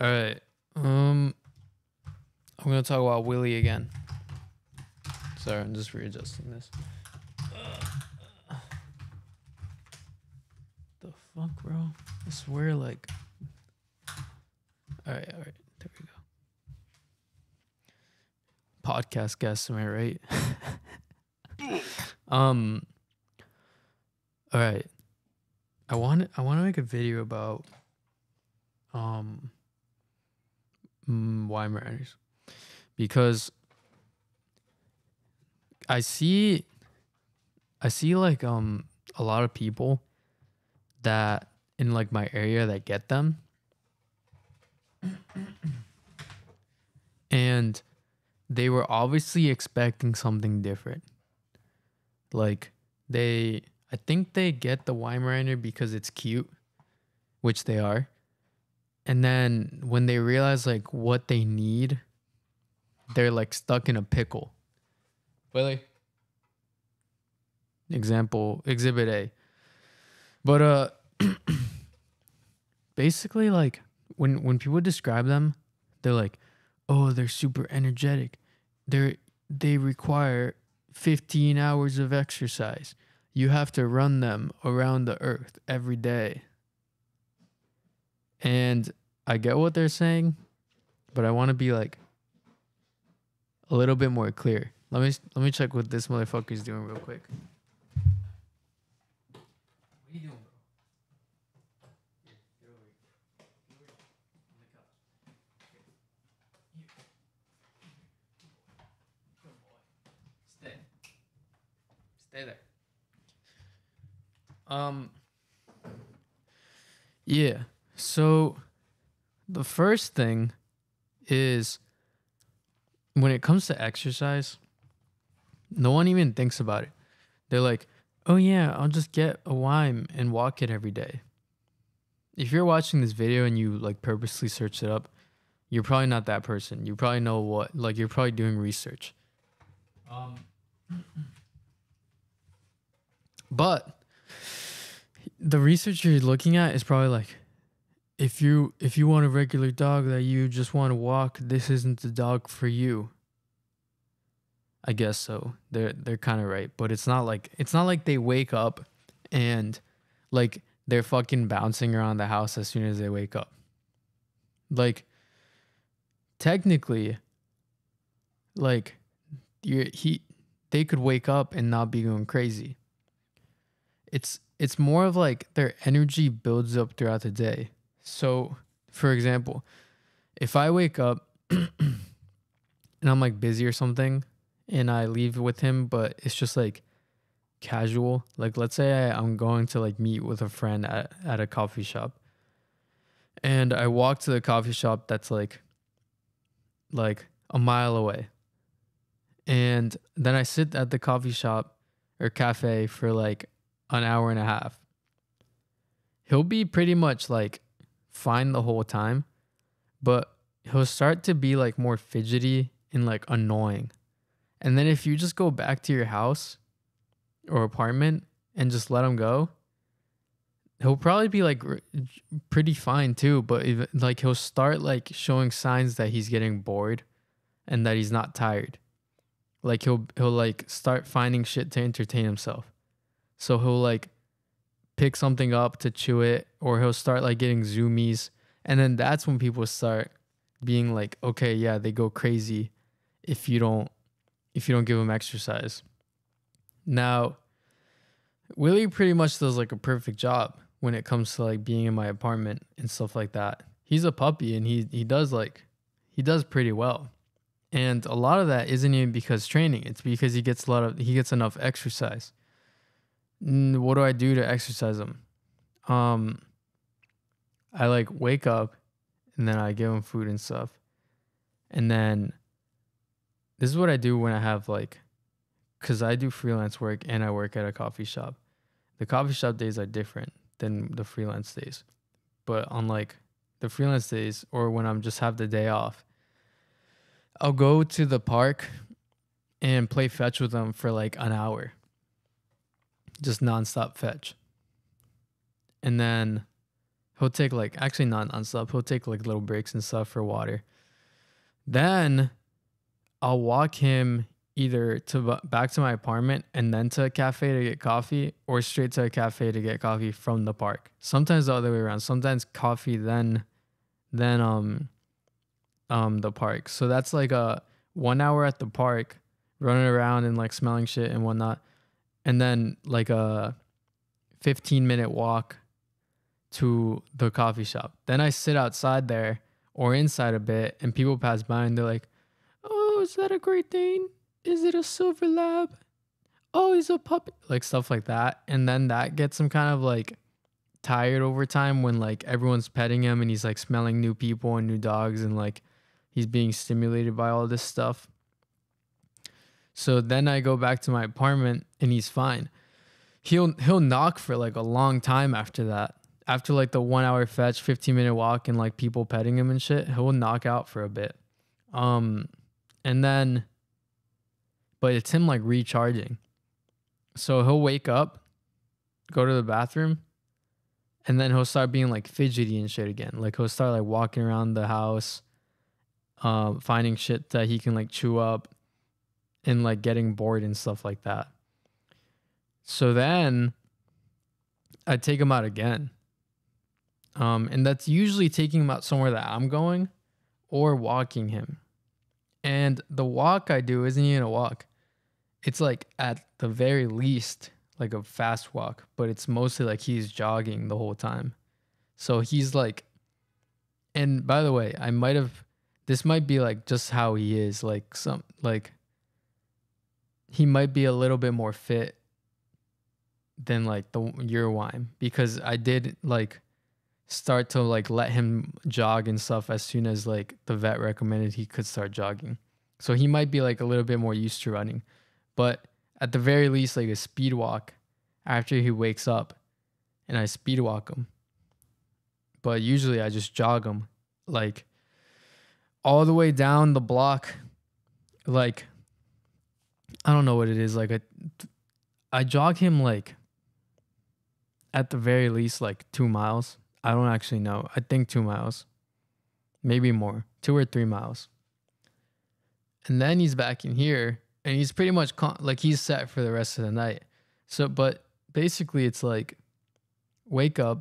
All right. I'm gonna talk about Willie again. Sorry, I'm just readjusting this. The fuck, bro? I swear, like. All right. There we go. Podcast guest, am I right? All right. I want to make a video about Weimaraners because I see like a lot of people that in like my area that get them, and they were obviously expecting something different. Like I think they get the Weimaraner because it's cute, which they are. And then when they realize like what they need, they're like stuck in a pickle. Really? Example, exhibit A. But basically like when people describe them, they're like, "Oh, they're super energetic. They require 15 hours of exercise. You have to run them around the earth every day." And I get what they're saying, but I want to be like a little bit more clear. Let me check what this motherfucker's doing real quick. What are you doing, bro? Here, get over here. Get over here. On the couch. Here. Good boy. Stay. Stay there. Yeah. So the first thing is when it comes to exercise, no one even thinks about it. They're like, "Oh yeah, I'll just get a Wime and walk it every day." If you're watching this video and you like purposely search it up, you're probably not that person. You probably know what, like you're probably doing research. But the research you're looking at is probably like, if you want a regular dog that you just want to walk, this isn't the dog for you. I guess so. They're kind of right, but it's not like they wake up and like they're fucking bouncing around the house as soon as they wake up. Like technically, like they could wake up and not be going crazy. It's more of like their energy builds up throughout the day. So, for example, if I wake up and I'm like busy or something and I leave with him, but it's just like casual, like let's say I'm going to like meet with a friend at a coffee shop and I walk to the coffee shop that's like a mile away. And then I sit at the coffee shop or cafe for like an hour and a half. He'll be pretty much like fine the whole time, but he'll start to be like more fidgety and like annoying. And then if you just go back to your house or apartment and just let him go, he'll probably be like pretty fine too, but even, like he'll start like showing signs that he's getting bored and that he's not tired. Like he'll like start finding shit to entertain himself. So he'll like pick something up to chew it, or he'll start like getting zoomies. And then that's when people start being like, okay, yeah, they go crazy if you don't give them exercise. Now, Willie pretty much does like a perfect job when it comes to like being in my apartment and stuff like that. He's a puppy and he does pretty well. And a lot of that isn't even because training. It's because he gets enough exercise. What do I do to exercise him? I like wake up and then I give him food and stuff. And then this is what I do when I have like, cause I do freelance work and I work at a coffee shop. The coffee shop days are different than the freelance days. But on like the freelance days or when I'm just have the day off, I'll go to the park and play fetch with them for like an hour. Just nonstop fetch. And then He'll take like actually not nonstop. He'll take like little breaks and stuff for water. Then I'll walk him either back to my apartment and then to a cafe to get coffee, or straight to a cafe to get coffee from the park. Sometimes the other way around. Sometimes coffee then the park. So that's like a 1 hour at the park, running around and like smelling shit and whatnot, and then like a 15-minute walk to the coffee shop. Then I sit outside there or inside a bit, and people pass by and they're like, "Oh, is that a Great Dane? Is it a Silver Lab? Oh, he's a puppy." Like stuff like that. And then that gets him kind of like tired over time when like everyone's petting him and he's like smelling new people and new dogs, and like he's being stimulated by all this stuff. So then I go back to my apartment and he's fine. He'll knock for like a long time after that. After like the 1 hour fetch, 15-minute walk, and like people petting him and shit, he'll knock out for a bit. And then, but it's him like recharging. So he'll wake up, go to the bathroom, and then he'll start being like fidgety and shit again. Like he'll start like walking around the house, finding shit that he can like chew up, and like getting bored and stuff like that. So then I take him out again. And that's usually taking him out somewhere that I'm going or walking him. And the walk I do isn't even a walk. It's like at the very least like a fast walk, but it's mostly like he's jogging the whole time. So he's like, and by the way, this might be like just how he is, like he might be a little bit more fit than like your wine, because I did like start to like let him jog and stuff as soon as like the vet recommended he could start jogging. So he might be like a little bit more used to running, but at the very least like a speed walk after he wakes up, and I speed walk him. But usually I just jog him like all the way down the block. Like I don't know what it is, like I jog him like at the very least like 2 miles. I don't actually know. I think 2 miles, maybe more, 2 or 3 miles. And then he's back in here and he's pretty much like he's set for the rest of the night. So, but basically it's like wake up,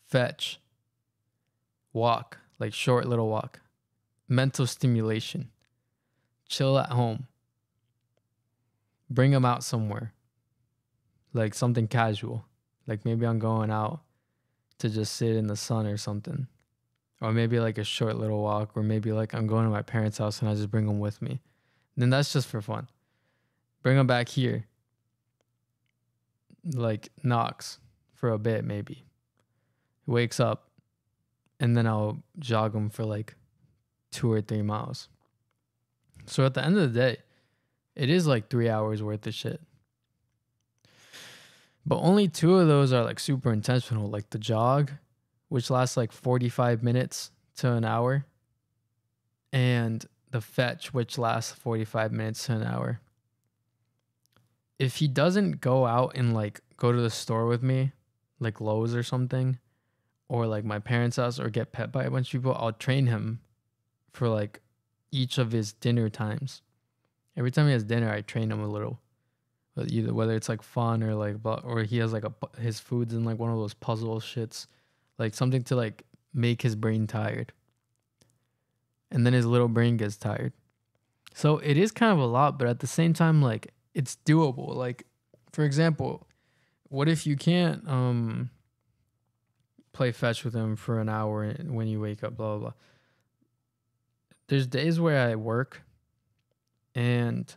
fetch, walk, like short little walk, mental stimulation, chill at home, bring him out somewhere, like something casual. Like maybe I'm going out to just sit in the sun or something. Or maybe like a short little walk, or maybe like I'm going to my parents' house and I just bring them with me. And then that's just for fun. Bring them back here. Like knocks for a bit maybe. Wakes up, and then I'll jog him for like 2 or 3 miles. So at the end of the day, it is like 3 hours worth of shit. But only 2 of those are like super intentional, like the jog, which lasts like 45 minutes to an hour, and the fetch, which lasts 45 minutes to an hour. If he doesn't go out and like go to the store with me, like Lowe's or something, or like my parents' house, or get pet by a bunch of people, I'll train him for like each of his dinner times. Every time he has dinner, I train him a little. Either whether it's like fun or like, or he has like his food's in like one of those puzzle shits, like something to like make his brain tired, and then his little brain gets tired. So it is kind of a lot, but at the same time, like it's doable. Like for example, what if you can't play fetch with him for an hour when you wake up, blah blah blah. There's days where I work and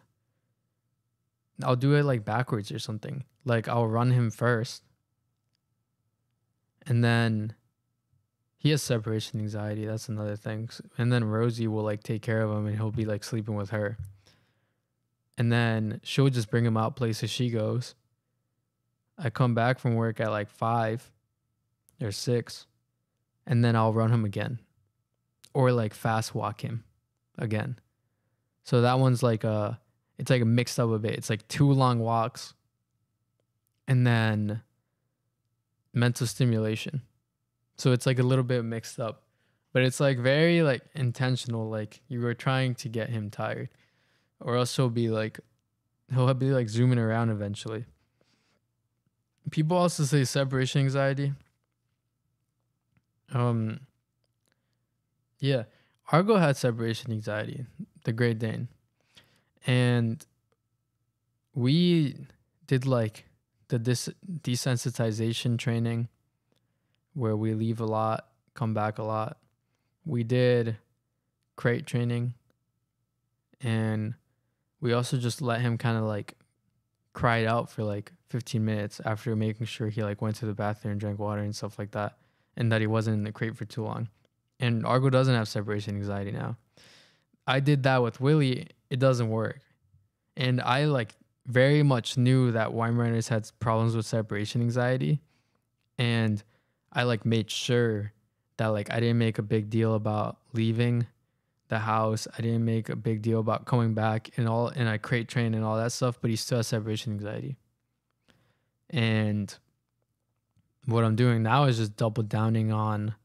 I'll do it like backwards or something. Like I'll run him first, and then he has separation anxiety. That's another thing. And then Rosie will like take care of him, and he'll be like sleeping with her. And then she'll just bring him out places she goes. I come back from work at like 5 or 6, and then I'll run him again, or like fast walk him again. So that one's like it's like a mixed up a bit. It's like 2 long walks and then mental stimulation. So it's like a little bit mixed up, but it's like very like intentional. Like you were trying to get him tired, or else he'll be like zooming around eventually. People also say separation anxiety. Um, yeah, Argo had separation anxiety, the Great Dane, and we did like the desensitization training where we leave a lot, come back a lot. We did crate training, and we also just let him kind of like cry it out for like 15 minutes after making sure he like went to the bathroom and drank water and stuff like that, and that he wasn't in the crate for too long. And Argo doesn't have separation anxiety now. I did that with Willie. It doesn't work. And I like very much knew that Weimaraners had problems with separation anxiety. And I like made sure that like I didn't make a big deal about leaving the house. I didn't make a big deal about coming back and I crate train and all that stuff, but he still has separation anxiety. And what I'm doing now is just double downing on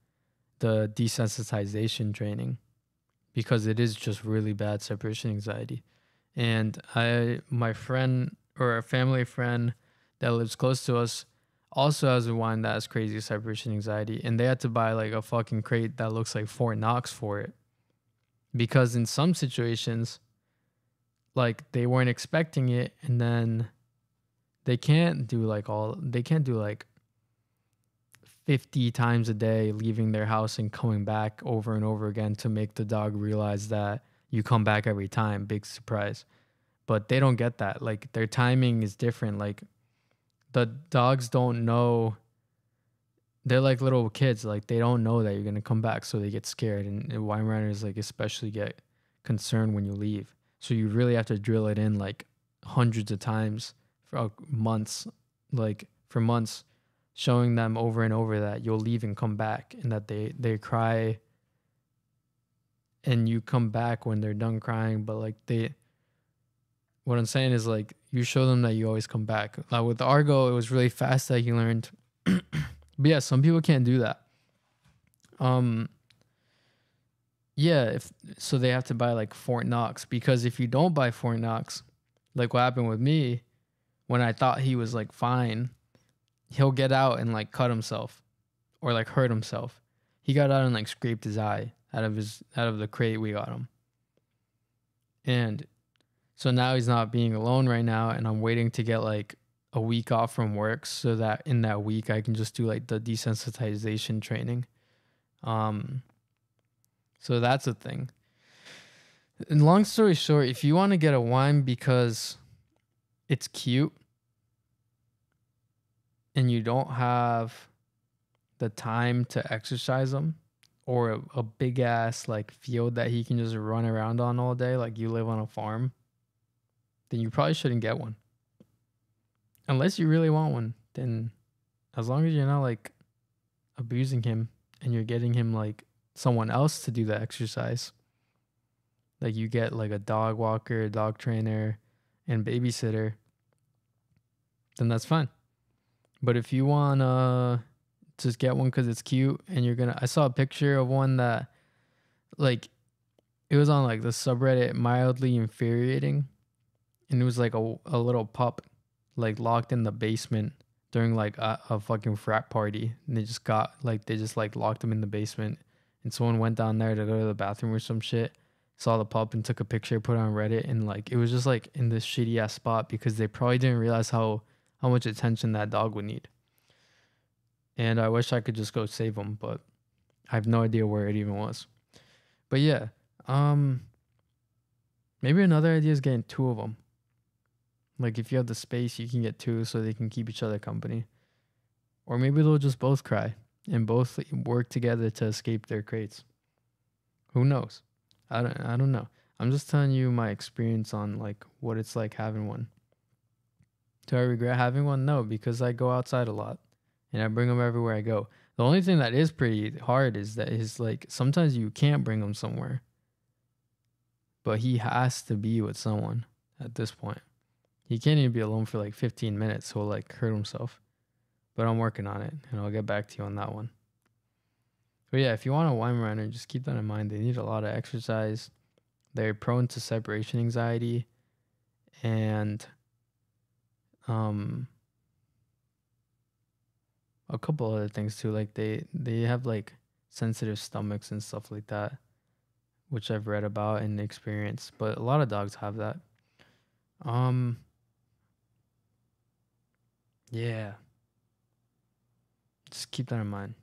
the desensitization training because it is just really bad separation anxiety. And my friend or a family friend that lives close to us also has a wine that has crazy separation anxiety, and they had to buy like a fucking crate that looks like Fort Knox for it because in some situations, like they weren't expecting it, and then they can't do like 50 times a day leaving their house and coming back over and over again to make the dog realize that you come back every time. Big surprise. But they don't get that. Like their timing is different. Like the dogs don't know. They're like little kids. Like they don't know that you're going to come back. So they get scared. And Weimaraners like especially get concerned when you leave. So you really have to drill it in like hundreds of times for months, like for months, showing them over and over that you'll leave and come back, and that they cry and you come back when they're done crying. But like what I'm saying is like you show them that you always come back. With Argo, it was really fast that he learned. But yeah, some people can't do that. Yeah, if so they have to buy like Fort Knox, because if you don't buy Fort Knox, like what happened with me when I thought he was like fine, he'll get out and like cut himself or like hurt himself. He got out and like scraped his eye out of the crate we got him. And so now he's not being alone right now, and I'm waiting to get like a week off from work so that in that week I can just do like the desensitization training. So that's a thing. And long story short, if you want to get a wine because it's cute and you don't have the time to exercise them, or a big ass like field that he can just run around on all day, like you live on a farm, then you probably shouldn't get one. Unless you really want one, then as long as you're not like abusing him and you're getting him like someone else to do the exercise, like you get like a dog walker, dog trainer, and babysitter, then that's fine. But if you want to just get one because it's cute and I saw a picture of one that like it was on like the subreddit mildly infuriating, and it was like a little pup like locked in the basement during like a fucking frat party, and they just like locked him in the basement, and someone went down there to go to the bathroom or some shit, saw the pup and took a picture, put it on Reddit, and like it was just like in this shitty ass spot because they probably didn't realize how much attention that dog would need. And I wish I could just go save him, but I have no idea where it even was. But yeah, maybe another idea is getting two of them. Like if you have the space, you can get two so they can keep each other company. Or maybe they'll just both cry and both work together to escape their crates. Who knows? I don't know. I'm just telling you my experience on like what it's like having one. Do I regret having one? No, because I go outside a lot and I bring them everywhere I go. The only thing that is pretty hard is like sometimes you can't bring him somewhere, but he has to be with someone at this point. He can't even be alone for like 15 minutes. He'll like hurt himself. But I'm working on it, and I'll get back to you on that one. But yeah, if you want a Weimaraner, just keep that in mind. They need a lot of exercise. They're prone to separation anxiety and um a couple other things too. Like they have like sensitive stomachs and stuff like that, which I've read about and experienced. But a lot of dogs have that. Um yeah, just keep that in mind.